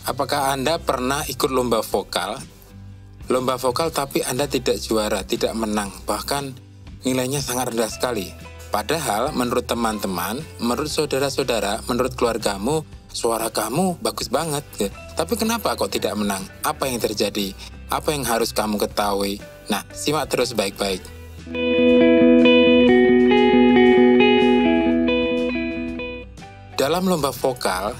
Apakah Anda pernah ikut lomba vokal? Lomba vokal tapi Anda tidak juara, tidak menang, bahkan nilainya sangat rendah sekali. Padahal menurut teman-teman, menurut saudara-saudara, menurut keluargamu, suara kamu bagus banget. Tapi kenapa kok tidak menang? Apa yang terjadi? Apa yang harus kamu ketahui? Nah, simak terus baik-baik. Dalam lomba vokal,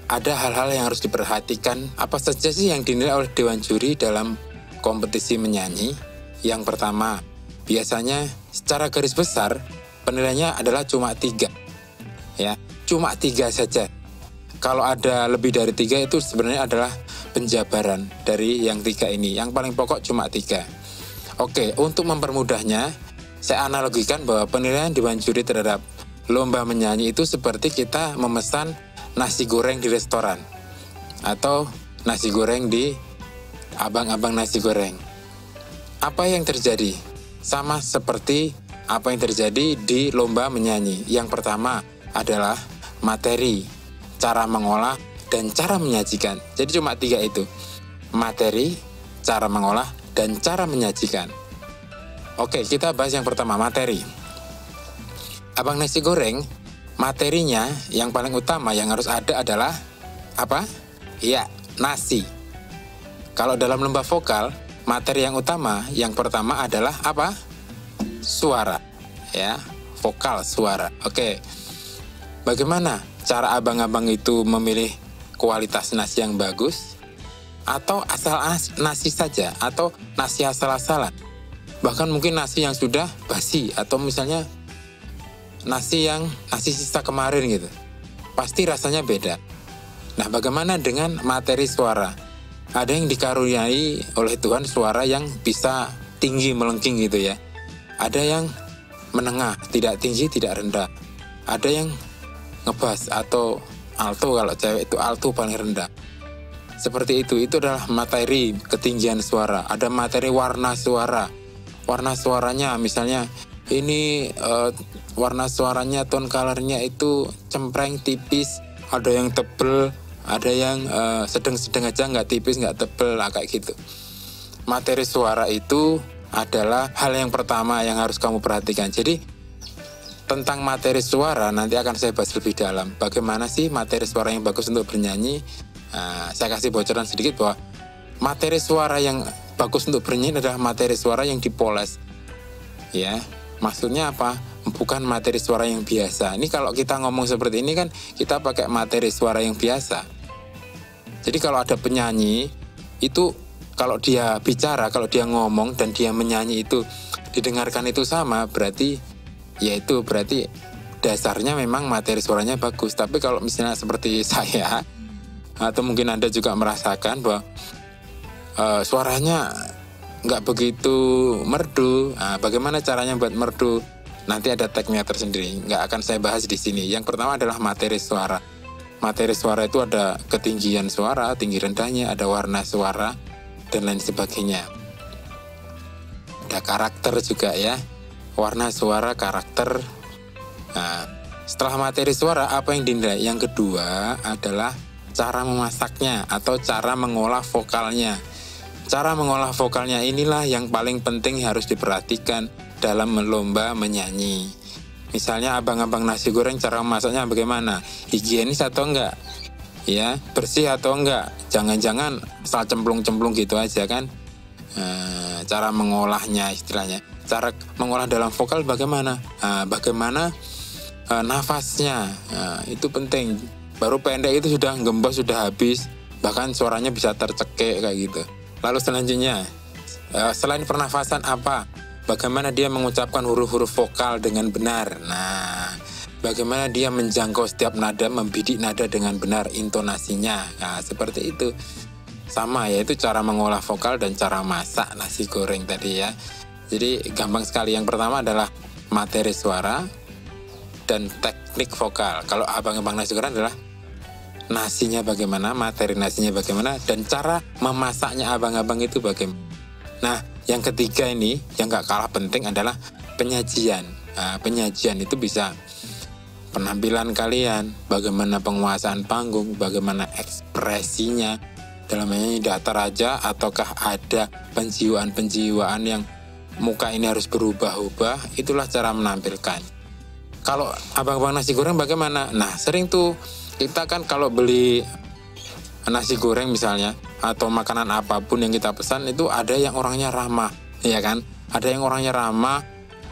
ada hal-hal yang harus diperhatikan. Apa saja sih yang dinilai oleh Dewan Juri dalam kompetisi menyanyi? Yang pertama, biasanya secara garis besar, penilaiannya adalah cuma 3. Ya, cuma 3 saja. Kalau ada lebih dari 3 itu sebenarnya adalah penjabaran dari yang 3 ini. Yang paling pokok cuma 3. Oke, untuk mempermudahnya, saya analogikan bahwa penilaian Dewan Juri terhadap lomba menyanyi itu seperti kita memesan nasi goreng di restoran atau nasi goreng di abang-abang nasi goreng. Apa yang terjadi? Sama seperti apa yang terjadi di lomba menyanyi. Yang pertama adalah materi, cara mengolah, dan cara menyajikan. Jadi cuma 3 itu. Materi, cara mengolah, dan cara menyajikan. Oke, kita bahas yang pertama, materi. Abang nasi goreng, materinya yang paling utama yang harus ada adalah apa? Iya, nasi. Kalau dalam lomba vokal, materi yang utama yang pertama adalah apa? Suara. Ya, vokal suara. Oke. Bagaimana cara abang-abang itu memilih kualitas nasi yang bagus? Atau asal nasi saja? Atau nasi asal-asalan? Bahkan mungkin nasi yang sudah basi atau misalnya nasi sisa kemarin gitu. Pasti rasanya beda. Nah, bagaimana dengan materi suara? Ada yang dikaruniai oleh Tuhan suara yang bisa tinggi melengking gitu ya. Ada yang menengah, tidak tinggi, tidak rendah. Ada yang ngebas atau alto, kalau cewek itu alto paling rendah. Seperti itu adalah materi ketinggian suara. Ada materi warna suara. Warna suaranya misalnya ini warna suaranya, tone colornya itu cempreng, tipis, ada yang tebel, ada yang sedang-sedang aja, nggak tipis, nggak tebel, kayak gitu. Materi suara itu adalah hal yang pertama yang harus kamu perhatikan. Jadi tentang materi suara nanti akan saya bahas lebih dalam. Bagaimana sih materi suara yang bagus untuk bernyanyi? Saya kasih bocoran sedikit bahwa materi suara yang bagus untuk bernyanyi adalah materi suara yang dipoles. Ya, maksudnya apa? Bukan materi suara yang biasa. Ini kalau kita ngomong seperti ini kan kita pakai materi suara yang biasa. Jadi kalau ada penyanyi itu kalau dia bicara, kalau dia ngomong dan dia menyanyi itu didengarkan itu sama, berarti dasarnya memang materi suaranya bagus. Tapi kalau misalnya seperti saya atau mungkin Anda juga merasakan bahwa suaranya nggak begitu merdu. Bagaimana caranya buat merdu? Nanti ada tekniknya tersendiri. Nggak akan saya bahas di sini. Yang pertama adalah materi suara. Materi suara itu ada ketinggian suara, tinggi rendahnya, ada warna suara, dan lain sebagainya. Ada karakter juga ya. Warna suara, karakter. Nah, setelah materi suara, apa yang dinilai? Yang kedua adalah cara memasaknya atau cara mengolah vokalnya. Cara mengolah vokalnya inilah yang paling penting harus diperhatikan dalam lomba menyanyi. Misalnya abang-abang nasi goreng cara memasaknya bagaimana? Higienis atau enggak? Ya, bersih atau enggak? Jangan-jangan asal cemplung-cemplung gitu aja kan? Cara mengolahnya istilahnya. Cara mengolah dalam vokal bagaimana? Bagaimana nafasnya? Itu penting. Baru pendek itu sudah gembos, sudah habis. Bahkan suaranya bisa tercekik kayak gitu. Lalu selanjutnya, selain pernafasan apa? Bagaimana dia mengucapkan huruf-huruf vokal dengan benar? Nah, bagaimana dia menjangkau setiap nada, membidik nada dengan benar, intonasinya. Nah, seperti itu. Sama, yaitu cara mengolah vokal dan cara masak nasi goreng tadi ya. Jadi gampang sekali. Yang pertama adalah materi suara dan teknik vokal. Kalau abang-abang nasi goreng adalah nasinya bagaimana, materi nasinya bagaimana, dan cara memasaknya abang-abang itu bagaimana. Nah, yang ketiga ini, yang gak kalah penting adalah penyajian. Penyajian itu bisa penampilan kalian, bagaimana penguasaan panggung, bagaimana ekspresinya dalam menyanyi datar aja, ataukah ada penjiwaan-penjiwaan yang muka ini harus berubah-ubah, itulah cara menampilkan. Kalau abang-abang nasi goreng bagaimana? Nah, sering tuh kita kan kalau beli nasi goreng misalnya, atau makanan apapun yang kita pesan, itu ada yang orangnya ramah, ya kan? Ada yang orangnya ramah,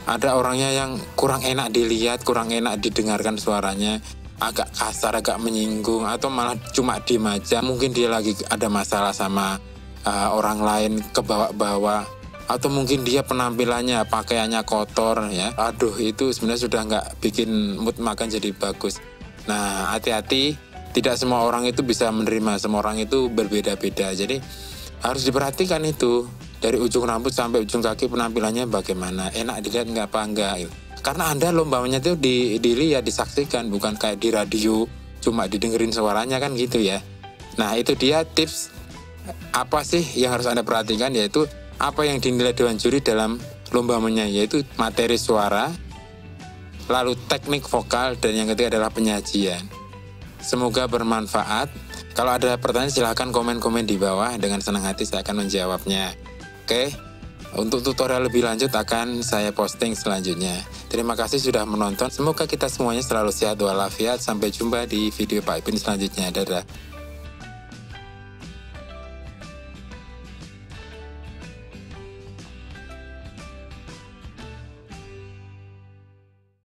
ada orangnya yang kurang enak dilihat, kurang enak didengarkan suaranya, agak kasar, agak menyinggung, atau malah cuma diem aja. Mungkin dia lagi ada masalah sama orang lain, kebawa-bawa, atau mungkin dia penampilannya, pakaiannya kotor ya. Aduh, itu sebenarnya sudah nggak bikin mood makan jadi bagus. Nah, hati-hati, tidak semua orang itu bisa menerima, semua orang itu berbeda-beda. Jadi harus diperhatikan itu, dari ujung rambut sampai ujung kaki penampilannya bagaimana, enak dilihat nggak apa enggak gitu. Karena Anda lombanya itu dilihat, disaksikan, bukan kayak di radio cuma didengerin suaranya kan gitu ya. Nah, itu dia tips apa sih yang harus Anda perhatikan, yaitu apa yang dinilai Dewan Juri dalam lomba menyanyi, yaitu materi suara, lalu teknik vokal, dan yang ketiga adalah penyajian. Semoga bermanfaat. Kalau ada pertanyaan silahkan komen-komen di bawah, dengan senang hati saya akan menjawabnya. Oke, untuk tutorial lebih lanjut akan saya posting selanjutnya. Terima kasih sudah menonton. Semoga kita semuanya selalu sehat walafiat. Sampai jumpa di video Pak Ipin selanjutnya. Dadah.